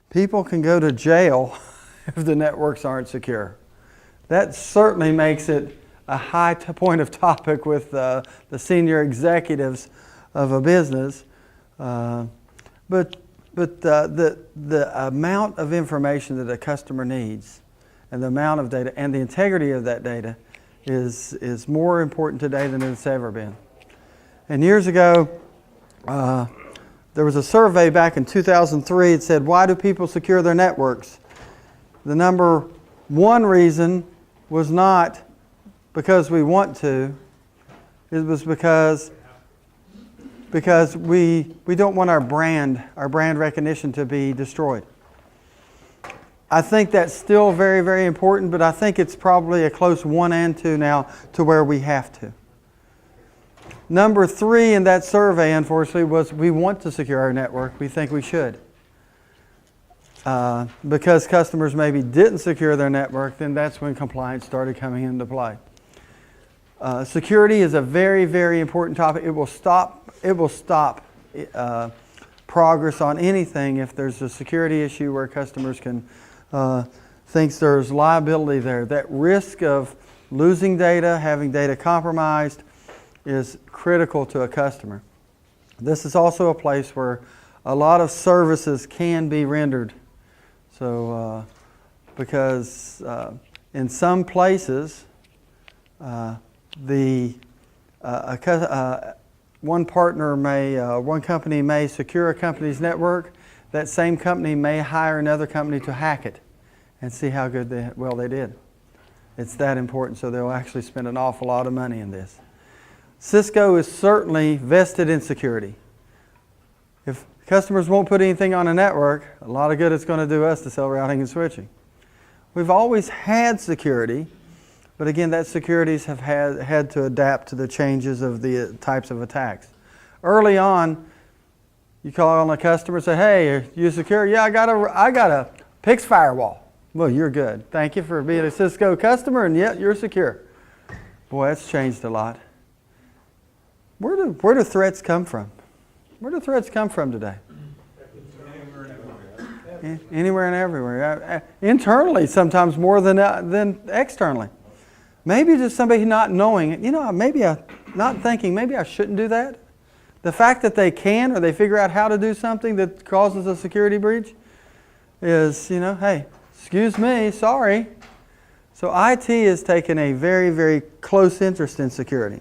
People can go to jail if the networks aren't secure. That certainly makes it a high point of topic with the senior executives of a business. But the amount of information that a customer needs and the amount of data and the integrity of that data is more important today than it's ever been. And years ago, there was a survey back in 2003. It said, why do people secure their networks? The number one reason was not because we want to. It was because we don't want our brand recognition to be destroyed. I think that's still very, very important, but I think it's probably a close 1 and 2 now to where we have to. Number 3 in that survey, unfortunately, was we want to secure our network. We think we should. Because customers maybe didn't secure their network, then that's when compliance started coming into play. Security is a very, very important topic. It will stop progress on anything if there's a security issue where customers can thinks there's liability there. That risk of losing data, having data compromised, is critical to a customer. This is also a place where a lot of services can be rendered. So, because in some places, one company may secure a company's network. That same company may hire another company to hack it and see how well they did. It's that important, so they'll actually spend an awful lot of money in this. Cisco is certainly vested in security. If customers won't put anything on a network, a lot of good it's going to do us to sell routing and switching. We've always had security, but again, that securities have had to adapt to the changes of the types of attacks. Early on, you call on a customer and say, hey, are you secure? Yeah, I got a PIX firewall. Well, you're good. Thank you for being a Cisco customer, and yet you're secure. Boy, that's changed a lot. Where do threats come from? Where do threats come from today? Anywhere and everywhere. Internally, sometimes more than externally. Maybe just somebody not knowing, maybe not thinking, maybe I shouldn't do that. The fact that they can or they figure out how to do something that causes a security breach is, hey, excuse me, sorry. So IT has taken a very, very close interest in security.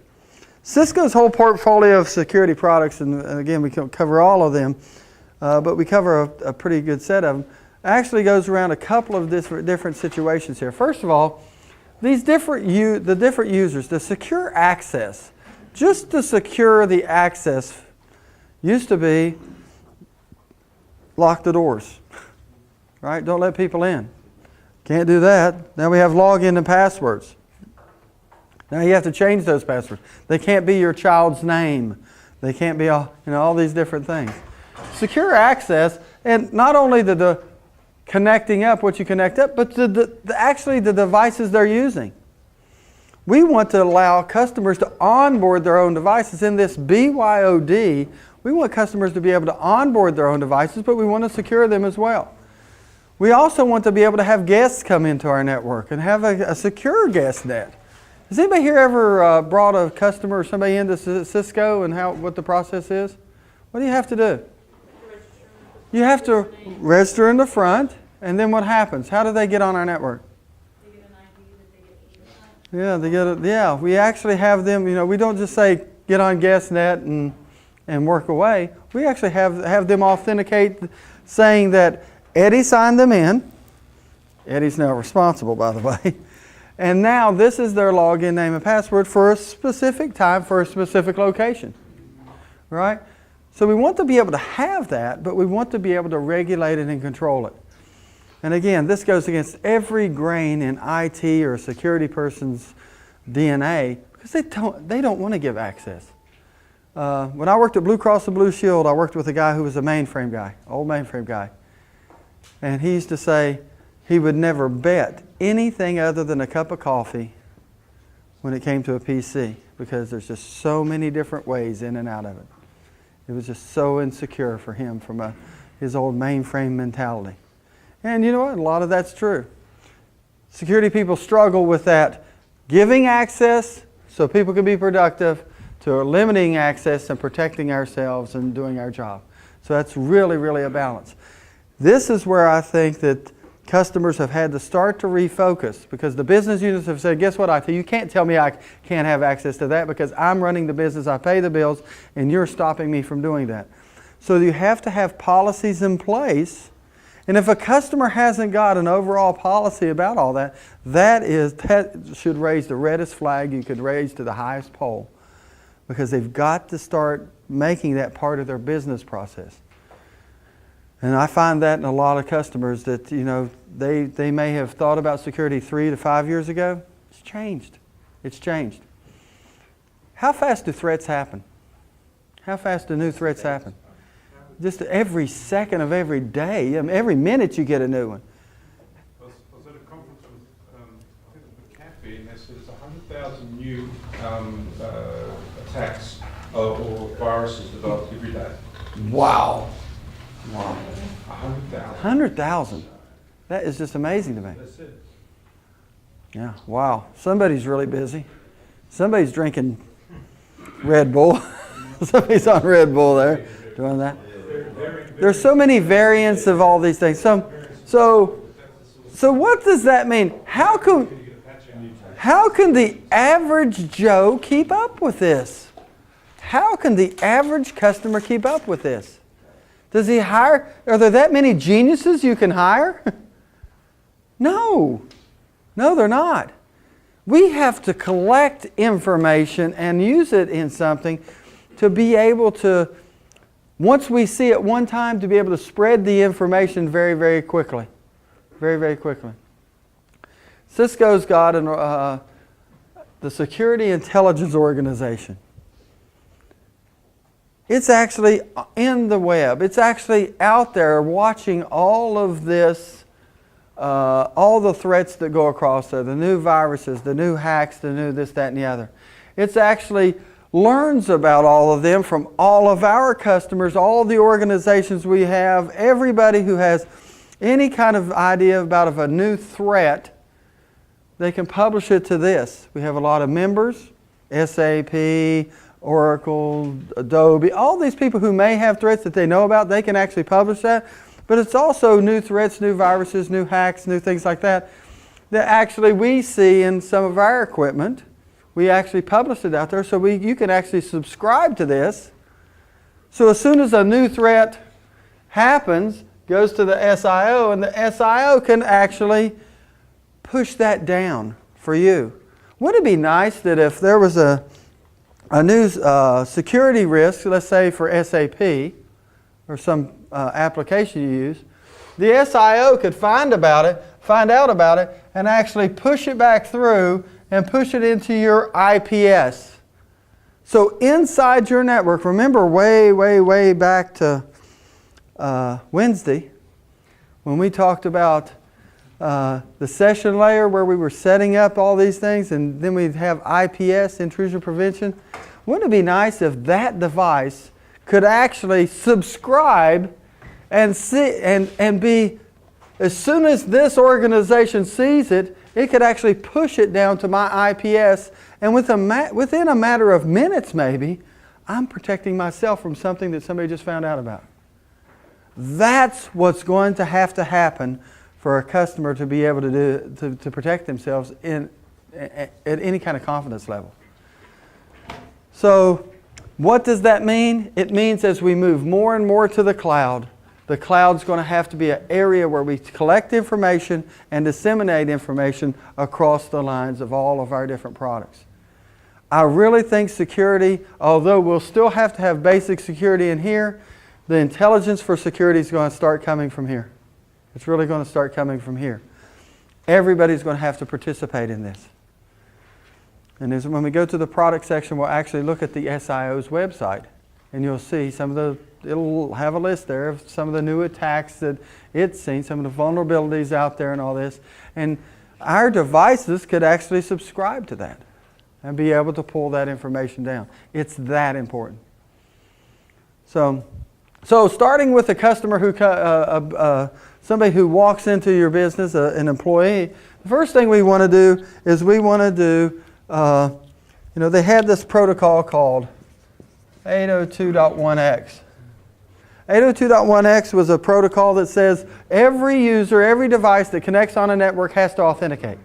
Cisco's whole portfolio of security products, and again, we can't cover all of them, but we cover a pretty good set of them, actually goes around a couple of different situations here. First of all, the different users, the secure access, just to secure the access used to be lock the doors, right? Don't let people in. Can't do that. Now we have login and passwords. Now you have to change those passwords. They can't be your child's name. They can't be all these different things. Secure access, and not only the connecting up what you connect up, but actually the devices they're using. We want to allow customers to onboard their own devices. In this BYOD, we want customers to be able to onboard their own devices, but we want to secure them as well. We also want to be able to have guests come into our network and have a secure guest net. Has anybody here ever brought a customer or somebody into Cisco and what the process is? What do you have to do? You have to register in the front, and then what happens? How do they get on our network? They get an ID that they get. Yeah, we actually have them, we don't just say get on GuestNet and work away. We actually have them authenticate saying that Eddie signed them in. Eddie's now responsible, by the way. And now this is their login name and password for a specific time, for a specific location. Right? So we want to be able to have that, but we want to be able to regulate it and control it. And again, this goes against every grain in IT or a security person's DNA because they don't want to give access. When I worked at Blue Cross and Blue Shield, I worked with a guy who was a mainframe guy, old mainframe guy. And he used to say he would never bet anything other than a cup of coffee when it came to a PC because there's just so many different ways in and out of it. It was just so insecure for him from his old mainframe mentality. And you know what? A lot of that's true. Security people struggle with that, giving access so people can be productive, to limiting access and protecting ourselves and doing our job. So that's really, really a balance. This is where I think that customers have had to start to refocus, because the business units have said, guess what, you can't tell me I can't have access to that because I'm running the business, I pay the bills, and you're stopping me from doing that. So you have to have policies in place. And if a customer hasn't got an overall policy about all that, that should raise the reddest flag you could raise to the highest pole, because they've got to start making that part of their business process. And I find that in a lot of customers that, you know, they may have thought about security 3 to 5 years ago. It's changed. It's changed. How fast do threats happen? How fast do new threats happen? Just every second of every day. I mean, every minute you get a new one. I was at a conference with, I think it was McAfee, and they said there's 100,000 new attacks or viruses developed every day. Wow. Wow. 100,000. 100,000. That is just amazing to me. That's it. Yeah, wow. Somebody's really busy. Somebody's drinking Red Bull. Somebody's on Red Bull there doing that. There's so many variants of all these things. So what does that mean? How can the average Joe keep up with this? How can the average customer keep up with this? Does he hire? Are there that many geniuses you can hire? No. No, they're not. We have to collect information and use it in something to be able to, once we see it one time, to be able to spread the information very, very quickly. Very, very quickly. Cisco's got the Security Intelligence Organization. It's actually in the web. It's actually out there watching all of this, all the threats that go across there, the new viruses, the new hacks, the new this, that, and the other. It's actually learns about all of them from all of our customers, all the organizations we have, everybody who has any kind of idea about a new threat, they can publish it to this. We have a lot of members, SAP, Oracle, Adobe, all these people who may have threats that they know about, they can actually publish that. But it's also new threats, new viruses, new hacks, new things like that actually we see in some of our equipment. We actually publish it out there, so you can actually subscribe to this. So as soon as a new threat happens, goes to the SIO, and the SIO can actually push that down for you. Wouldn't it be nice that if there was a new security risk, let's say for SAP or some application you use, the SIO could find out about it, and actually push it back through and push it into your IPS. So inside your network, remember way, way, way back to Wednesday when we talked about the session layer where we were setting up all these things, and then we'd have IPS, intrusion prevention. Wouldn't it be nice if that device could actually subscribe and see and be, as soon as this organization sees it, it could actually push it down to my IPS, and within a matter of minutes maybe, I'm protecting myself from something that somebody just found out about. That's what's going to have to happen for a customer to be able to protect themselves at any kind of confidence level. So what does that mean? It means as we move more and more to the cloud's going to have to be an area where we collect information and disseminate information across the lines of all of our different products. I really think security, although we'll still have to have basic security in here, the intelligence for security is going to start coming from here. It's really going to start coming from here. Everybody's going to have to participate in this. And when we go to the product section, we'll actually look at the SIO's website. And you'll see it'll have a list there of some of the new attacks that it's seen, some of the vulnerabilities out there and all this. And our devices could actually subscribe to that and be able to pull that information down. It's that important. So starting with a customer who somebody who walks into your business, an employee, the first thing we want to do is we want to do, they had this protocol called 802.1x. 802.1x was a protocol that says every user, every device that connects on a network has to authenticate.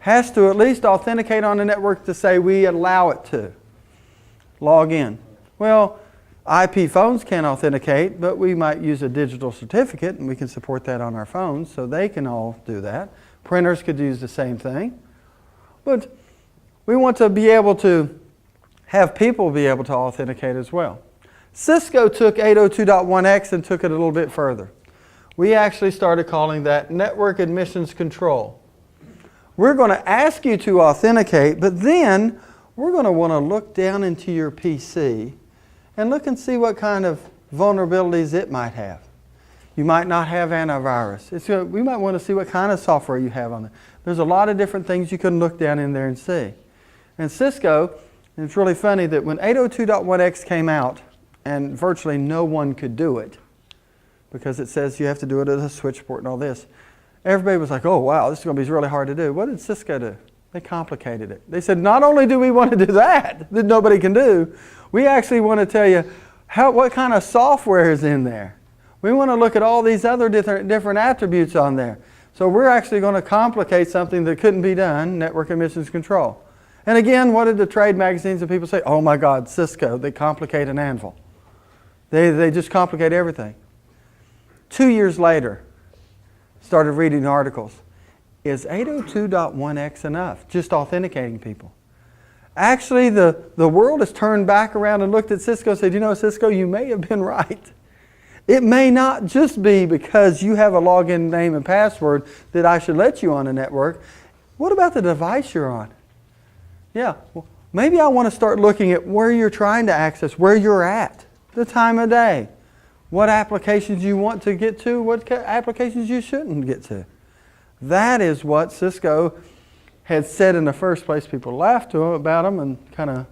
Has to at least authenticate on the network to say we allow it to log in. Well, IP phones can't authenticate, but we might use a digital certificate, and we can support that on our phones, so they can all do that. Printers could use the same thing. But we want to be able to have people be able to authenticate as well. Cisco took 802.1x and took it a little bit further. We actually started calling that network admissions control. We're going to ask you to authenticate, but then we're going to want to look down into your PC and look and see what kind of vulnerabilities it might have. You might not have antivirus. We might want to see what kind of software you have on there. There's a lot of different things you can look down in there and see. And Cisco, and it's really funny that when 802.1x came out, and virtually no one could do it, because it says you have to do it at a switch port and all this, everybody was like, oh wow, this is going to be really hard to do. What did Cisco do? They complicated it. They said, not only do we want to do that nobody can do, we actually want to tell you what kind of software is in there. We want to look at all these other different attributes on there. So we're actually going to complicate something that couldn't be done, network admissions control. And again, what did the trade magazines and people say? Oh my God, Cisco, they complicate an anvil. They just complicate everything. 2 years later, started reading articles. Is 802.1x enough? Just authenticating people. Actually, the world has turned back around and looked at Cisco and said, you know, Cisco, you may have been right. It may not just be because you have a login name and password that I should let you on a network. What about the device you're on? Yeah, well, maybe I want to start looking at where you're trying to access, where you're at, the time of day, what applications you want to get to, what applications you shouldn't get to. That is what Cisco had said in the first place. People laughed about them and kind of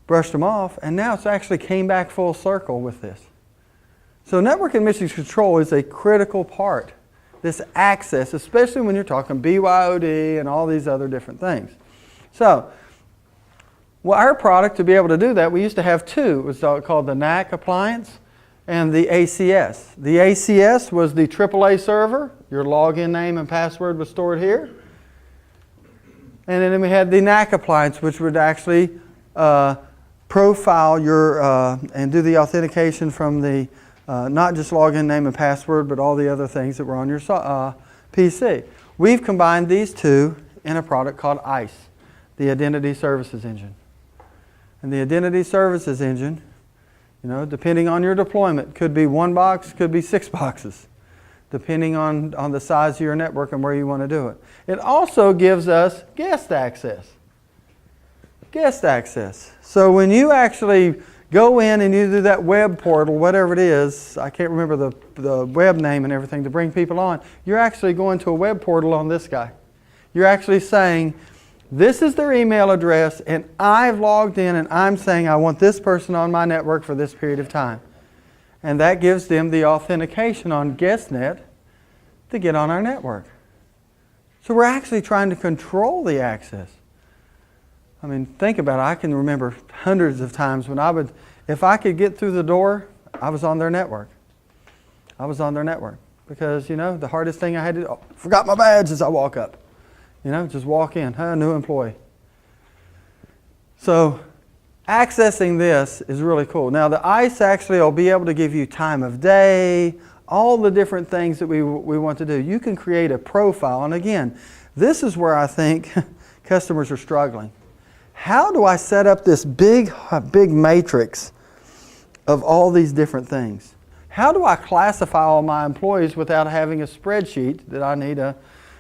brushed them off, and now it's actually came back full circle with this. So network admissions control is a critical part. This access, especially when you're talking BYOD and all these other different things. So, well, our product, to be able to do that, we used to have two. It was called the NAC appliance and the ACS. The ACS was the AAA server. Your login name and password was stored here. And then we had the NAC appliance, which would actually profile your and do the authentication from the not just login name and password, but all the other things that were on your PC. We've combined these two in a product called ICE, the Identity Services Engine. And the Identity Services Engine, you know, depending on your deployment, could be 1 box, could be 6 boxes, depending on the size of your network and where you want to do it. It also gives us guest access. Guest access. So when you actually go in and you do that web portal, whatever it is, I can't remember the web name and everything to bring people on, you're actually going to a web portal on this guy. You're actually saying, this is their email address, and I've logged in and I'm saying I want this person on my network for this period of time. And that gives them the authentication on GuestNet to get on our network. So we're actually trying to control the access. I mean, think about it. I can remember hundreds of times when if I could get through the door, I was on their network. I was on their network. Because, you know, the hardest thing I had to do, forgot my badge as I walk up. You know, just walk in, new employee. So accessing this is really cool. Now the ICE actually will be able to give you time of day, all the different things that we want to do. You can create a profile. And again, this is where I think customers are struggling. How do I set up this big matrix of all these different things? How do I classify all my employees without having a spreadsheet that I need a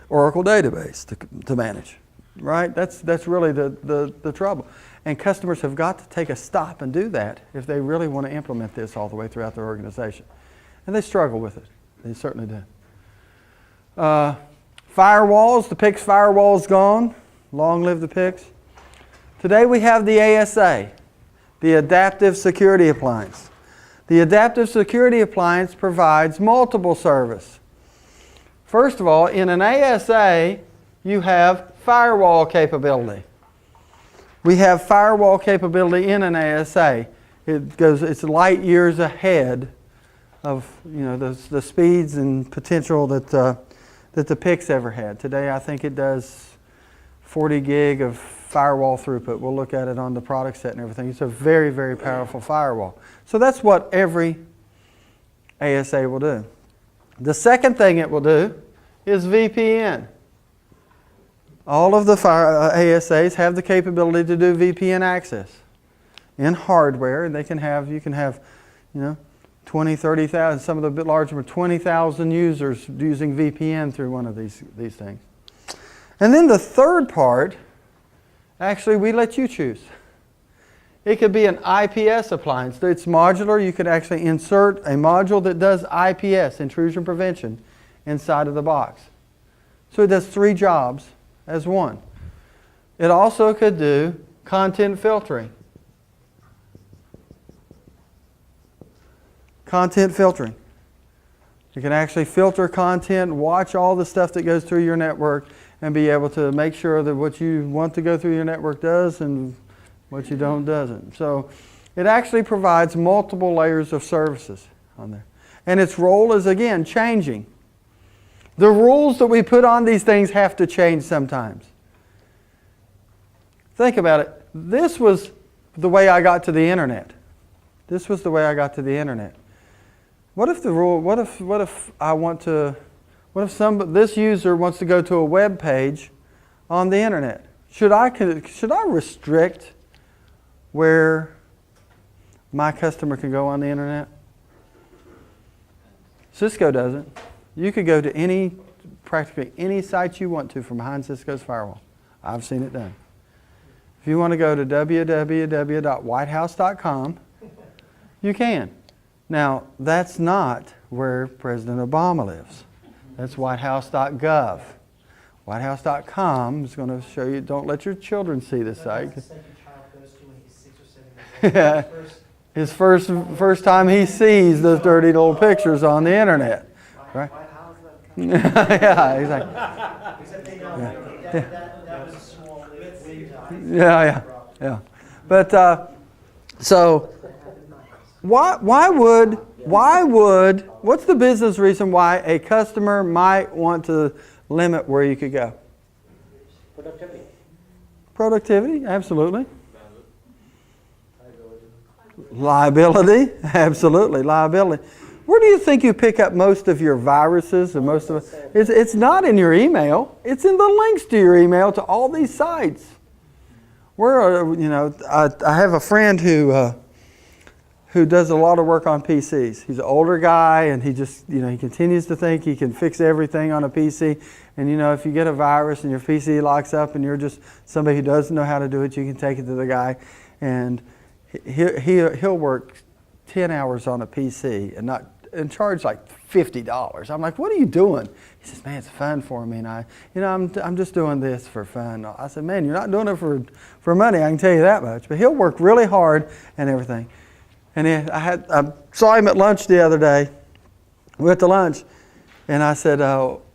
Oracle database to manage, right? That's really the trouble. And customers have got to take a stop and do that if they really want to implement this all the way throughout their organization. And they struggle with it. They certainly do. Firewalls, the PIX firewall's gone. Long live the PIX. Today we have the ASA, the Adaptive Security Appliance. The Adaptive Security Appliance provides multiple service. First of all, in an ASA, you have firewall capability. We have firewall capability in an ASA. It's light years ahead of the speeds and potential that the PIC's ever had. Today, I think it does 40 gig of firewall throughput. We'll look at it on the product set and everything. It's a very, very powerful firewall. So that's what every ASA will do. The second thing it will do is VPN. All of the ASAs have the capability to do VPN access in hardware, and you can have 20, 30,000, some of the bit larger, 20,000 users using VPN through one of these things. And then the third part, actually we let you choose. It could be an IPS appliance. It's modular. You could actually insert a module that does IPS, intrusion prevention, inside of the box. So it does 3 jobs as one. It also could do content filtering. Content filtering. You can actually filter content, watch all the stuff that goes through your network, and be able to make sure that what you want to go through your network does and what you don't doesn't. So it actually provides multiple layers of services on there. And its role is, again, changing. The rules that we put on these things have to change sometimes. Think about it. This was the way I got to the internet. This was the way I got to the internet. What if this user wants to go to a web page on the internet? Should I restrict where my customer can go on the internet? Cisco doesn't. You could go to practically any site you want to from behind Cisco's firewall. I've seen it done. If you want to go to www.whitehouse.com, you can. Now, that's not where President Obama lives. That's whitehouse.gov. Whitehouse.com is going to show you, don't let your children see this site. That's the site your child goes to when he's 6 or 7 years old. Yeah. His first time he sees those dirty little pictures on the internet. Right? Yeah, exactly. That was a small window. Yeah. But so why would what's the business reason why a customer might want to limit where you could go? Productivity, absolutely. Liability, absolutely. Liability. Where do you think you pick up most of your viruses and most of it? It's not in your email. It's in the links to your email to all these sites. I have a friend who does a lot of work on PCs. He's an older guy, and he continues to think he can fix everything on a PC. And if you get a virus and your PC locks up, and you're just somebody who doesn't know how to do it, you can take it to the guy, and he'll work 10 hours on a PC and charge like $50. I'm like, what are you doing? He says, man, it's fun for me, and I'm just doing this for fun. I said, man, you're not doing it for money, I can tell you that much. But he'll work really hard and everything. And I saw him at lunch the other day. We went to lunch, and I said,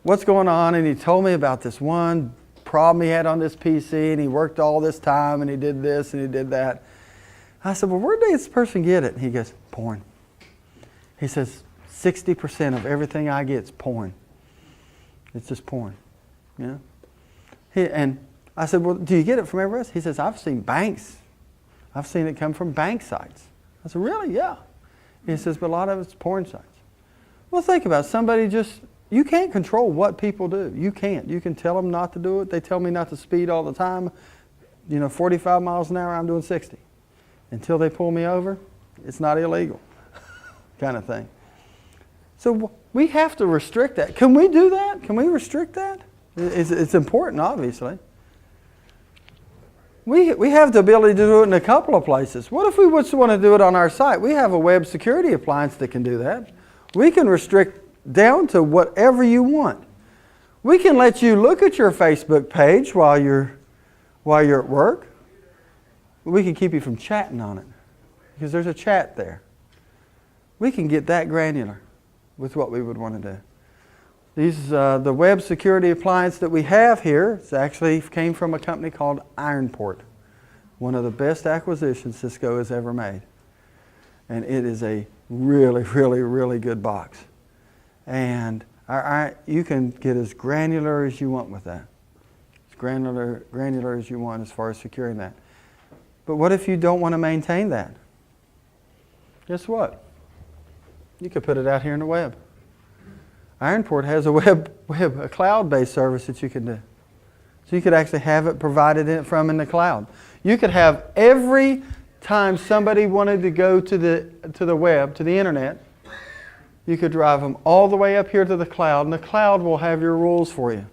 what's going on? And he told me about this one problem he had on this PC, and he worked all this time, and he did this, and he did that. I said, well, where did this person get it? And he goes, porn. He says, 60% of everything I get is porn. It's just porn. And I said, well, do you get it from everywhere else? He says, I've seen banks. I've seen it come from bank sites. I said, really? Yeah. He says, but a lot of it's porn sites. Well, think about it. You can't control what people do. You can't. You can tell them not to do it. They tell me not to speed all the time. 45 miles an hour, I'm doing 60. Until they pull me over, it's not illegal kind of thing. So we have to restrict that. Can we do that? Can we restrict that? It's important, obviously. We have the ability to do it in a couple of places. What if we just want to do it on our site? We have a web security appliance that can do that. We can restrict down to whatever you want. We can let you look at your Facebook page while you're at work. We can keep you from chatting on it because there's a chat there. We can get that granular with what we would want to do. The web security appliance that we have here actually came from a company called Ironport, one of the best acquisitions Cisco has ever made. And it is a really, really, really good box. And you can get as granular as you want with that. As granular as you want as far as securing that. But what if you don't want to maintain that? Guess what? You could put it out here in the web. Ironport has a cloud-based service that you can do. So you could actually have it provided in the cloud. You could have every time somebody wanted to go to the web, to the internet, you could drive them all the way up here to the cloud, and the cloud will have your rules for you.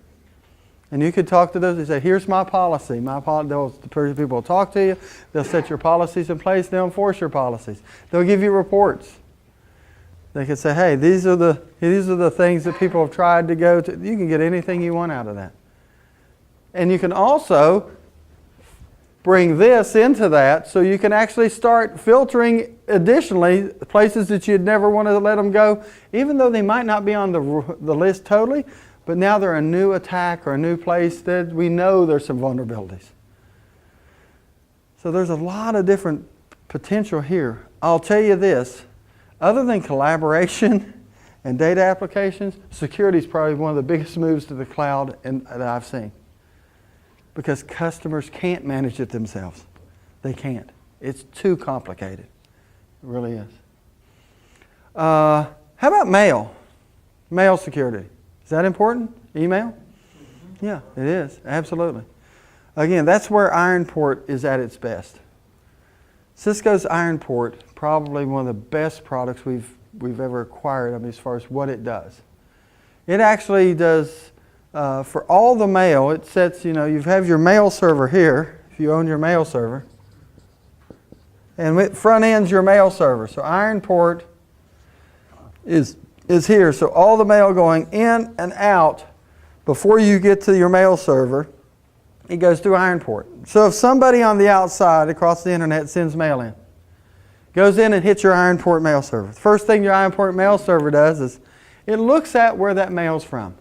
And you could talk to those and say, here's my policy. The people will talk to you. They'll set your policies in place. They'll enforce your policies. They'll give you reports. They could say, hey, these are the things that people have tried to go to. You can get anything you want out of that. And you can also bring this into that so you can actually start filtering additionally places that you'd never want to let them go, even though they might not be on the list totally, but now they're a new attack or a new place that we know there's some vulnerabilities. So there's a lot of different potential here. I'll tell you this. Other than collaboration and data applications, security is probably one of the biggest moves to the cloud that I've seen. Because customers can't manage it themselves. They can't. It's too complicated. It really is. How about mail? Mail security. Is that important? Email? Yeah, it is. Absolutely. Again, that's where Ironport is at its best. Cisco's Ironport, probably one of the best products we've ever acquired, as far as what it does. It actually does, for all the mail, it sets, you have your mail server here, if you own your mail server. And it front ends your mail server. So Ironport is here. So all the mail going in and out before you get to your mail server, it goes through Ironport. So if somebody on the outside across the internet sends mail in, goes in and hits your Ironport mail server. The first thing your Ironport mail server does is it looks at where that mail's from.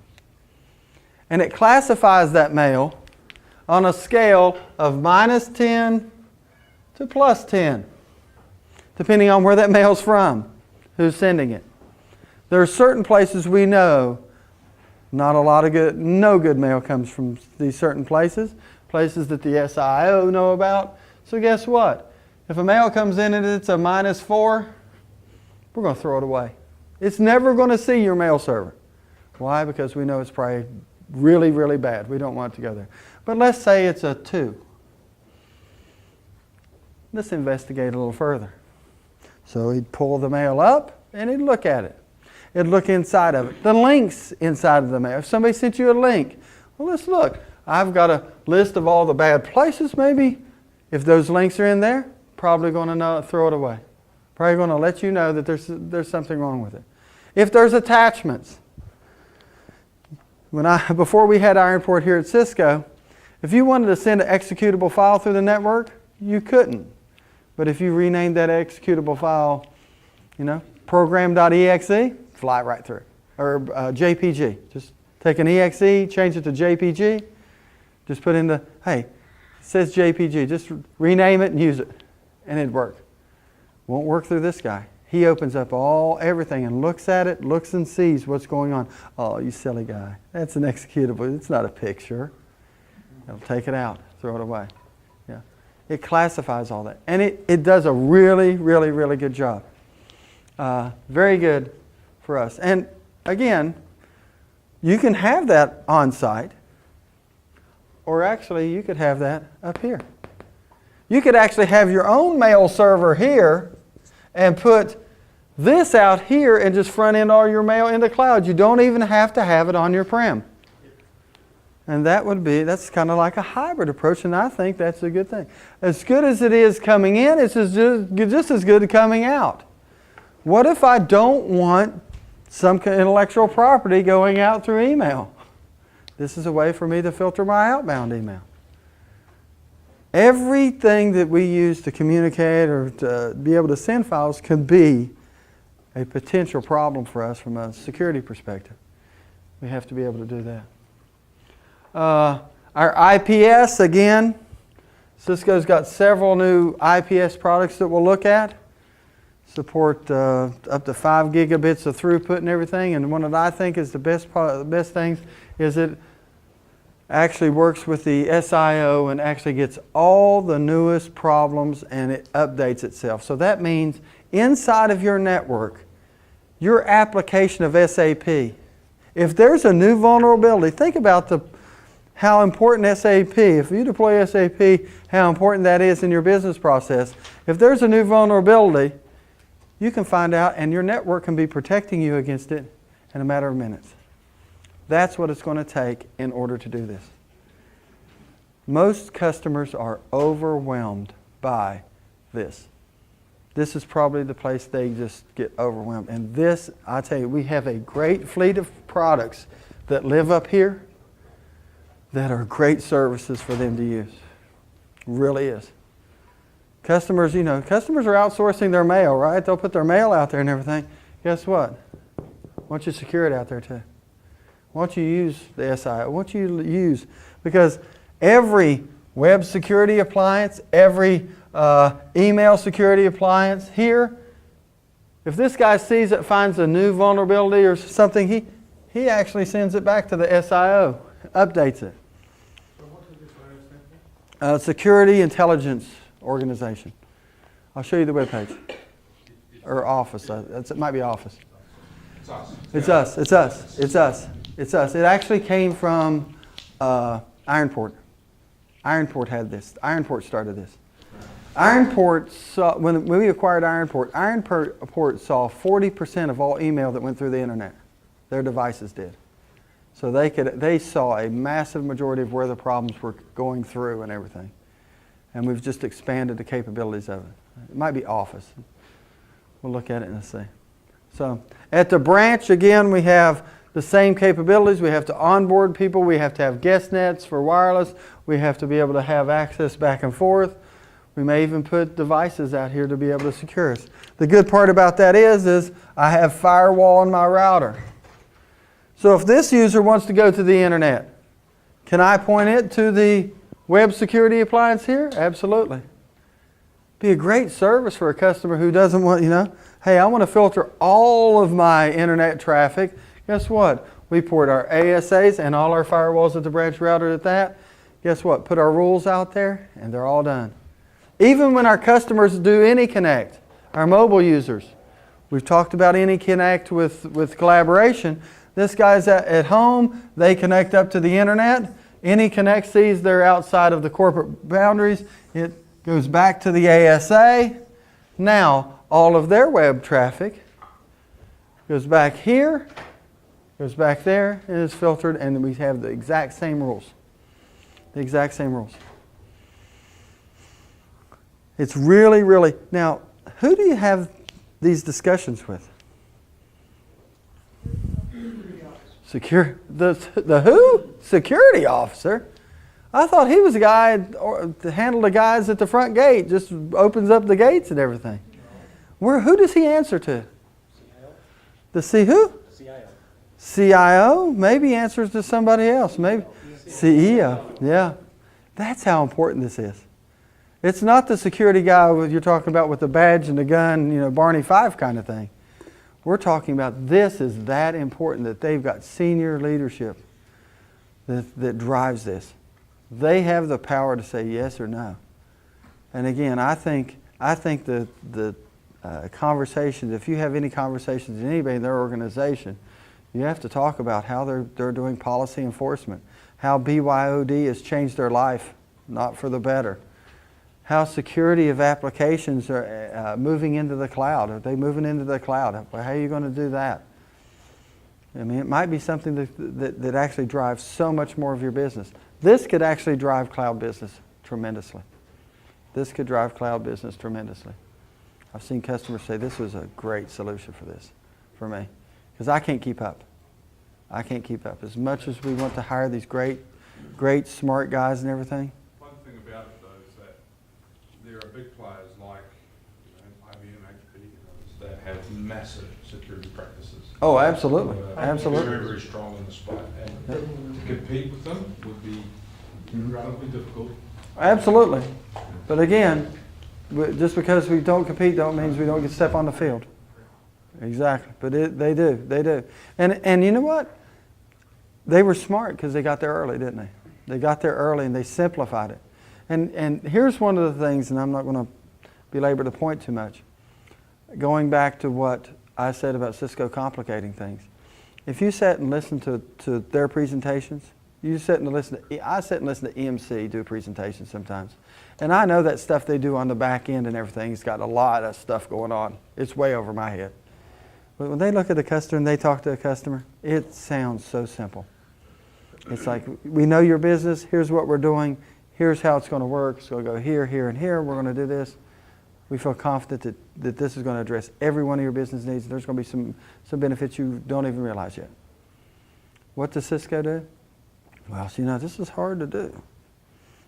And it classifies that mail on a scale of -10 to +10, depending on where that mail's from, who's sending it. There are certain places we know no good mail comes from these certain places that the SIO know about. So guess what? If a mail comes in and it's a -4, we're going to throw it away. It's never going to see your mail server. Why? Because we know it's probably really, really bad. We don't want it to go there. But let's say it's a 2. Let's investigate a little further. So he'd pull the mail up and he'd look at it. He'd look inside of it. The links inside of the mail. If somebody sent you a link, well, let's look. I've got a list of all the bad places maybe. If those links are in there, probably going to throw it away. Probably going to let you know that there's something wrong with it. If there's attachments. Before we had Ironport here at Cisco, if you wanted to send an executable file through the network, you couldn't. But if you renamed that executable file, program.exe, fly right through. Or JPG. Just take an exe, change it to JPG. Just put in hey, it says JPG. Just rename it and use it. And it'd work. Won't work through this guy. He opens up everything and looks at it, looks and sees what's going on. Oh, you silly guy. That's an executable. It's not a picture. It'll take it out, throw it away. Yeah. It classifies all that. And it does a really, really, really good job. Very good for us. And again, you can have that on site, or actually you could have that up here. You could actually have your own mail server here and put this out here and just front end all your mail in the cloud. You don't even have to have it on your prem. And that's kind of like a hybrid approach, and I think that's a good thing. As good as it is coming in, it's just as good coming out. What if I don't want some intellectual property going out through email? This is a way for me to filter my outbound email. Everything that we use to communicate or to be able to send files can be a potential problem for us from a security perspective. We have to be able to do that. Our IPS, again, Cisco's got several new IPS products that we'll look at. Support up to 5 gigabits of throughput and everything. And one that I think is the best things is it actually works with the SIO and actually gets all the newest problems and it updates itself. So that means inside of your network, your application of SAP, if there's a new vulnerability, think about how important SAP, if you deploy SAP, how important that is in your business process. If there's a new vulnerability, you can find out and your network can be protecting you against it in a matter of minutes. That's what it's going to take in order to do this. Most customers are overwhelmed by this. This is probably the place they just get overwhelmed. And this, I tell you, we have a great fleet of products that live up here that are great services for them to use. Really is. Customers, customers are outsourcing their mail, right? They'll put their mail out there and everything. Guess what? Why don't you secure it out there too? Why don't you use the SIO? Why don't you use, because every web security appliance, every email security appliance here, if this guy sees it, finds a new vulnerability or something, he actually sends it back to the SIO, updates it. So what does this stand for? Security Intelligence Organization. I'll show you the webpage. Or Office. It might be Office. It's us. It's us. It's us. It's us. It's us. It actually came from Ironport. Ironport had this. Ironport started this. Ironport saw, when we acquired Ironport saw 40% of all email that went through the internet. Their devices did. So they saw a massive majority of where the problems were going through and everything. And we've just expanded the capabilities of it. It might be Office. We'll look at it and see. So at the branch, again, we have the same capabilities. We have to onboard people. We have to have guest nets for wireless. We have to be able to have access back and forth. We may even put devices out here to be able to secure us. The good part about that is I have firewall on my router. So if this user wants to go to the internet, can I point it to the web security appliance here? Absolutely. Be a great service for a customer who doesn't want, hey, I want to filter all of my internet traffic. Guess what? We port our ASAs and all our firewalls at the branch router at that. Guess what? Put our rules out there and they're all done. Even when our customers do AnyConnect, our mobile users, we've talked about AnyConnect with collaboration. This guy's at home, they connect up to the internet. AnyConnect sees they're outside of the corporate boundaries. It goes back to the ASA. Now, all of their web traffic goes back here, goes back there, and is filtered, and we have the exact same rules. The exact same rules. It's really, really... Now, who do you have these discussions with? The who? Security officer. I thought he was the guy to handle the guys at the front gate, just opens up the gates and everything. Who does he answer to? CIO. The C who? CIO. CIO? Maybe answers to somebody else. Maybe CEO. Yeah. That's how important this is. It's not the security guy you're talking about with the badge and the gun, Barney Fife kind of thing. We're talking about this is that important that they've got senior leadership that drives this. They have the power to say yes or no. And again, I think the conversations, if you have any conversations with anybody in their organization, you have to talk about how they're doing policy enforcement, how BYOD has changed their life, not for the better. How security of applications are moving into the cloud. Are they moving into the cloud? How are you going to do that? I mean, it might be something that actually drives so much more of your business. This could actually drive cloud business tremendously. This could drive cloud business tremendously. I've seen customers say this was a great solution for me. Because I can't keep up. I can't keep up. As much as we want to hire these great, smart guys and everything. One thing about it though is that there are big players like IBM, HP, that have massive security practices. Oh, absolutely, So, absolutely. Very, very strong in the spot, and to compete with them would be incredibly difficult. Absolutely. But again, just because we don't compete don't mean we don't get to step on the field. Exactly. But they do. And you know what? They were smart because they got there early, didn't they? They got there early and they simplified it. And here's one of the things, and I'm not going to belabor the point too much. Going back to what I said about Cisco complicating things. If you sat and listened to their presentations, I sit and listen to EMC do presentations sometimes. And I know that stuff they do on the back end and everything, it's got a lot of stuff going on. It's way over my head. But when they look at the customer and they talk to a customer, it sounds so simple. It's like, we know your business, here's what we're doing, here's how it's going to work. So we'll go here, here, and here, we're going to do this. We feel confident that this is going to address every one of your business needs. There's going to be some benefits you don't even realize yet. What does Cisco do? Well, so, this is hard to do.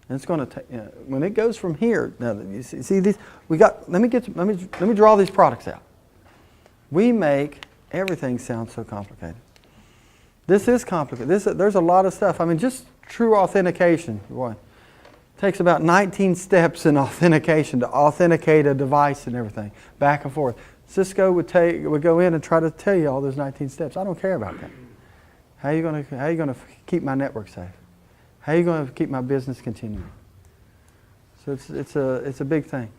And it's going to take, when it goes from here, now you see these, let me draw these products out. We make everything sound so complicated. This is complicated. There's a lot of stuff. I mean, just true authentication, boy, takes about 19 steps in authentication to authenticate a device and everything, back and forth. Cisco would go in and try to tell you all those 19 steps. I don't care about that. How are you going to keep my network safe? How are you going to keep my business continuing? So it's a big thing.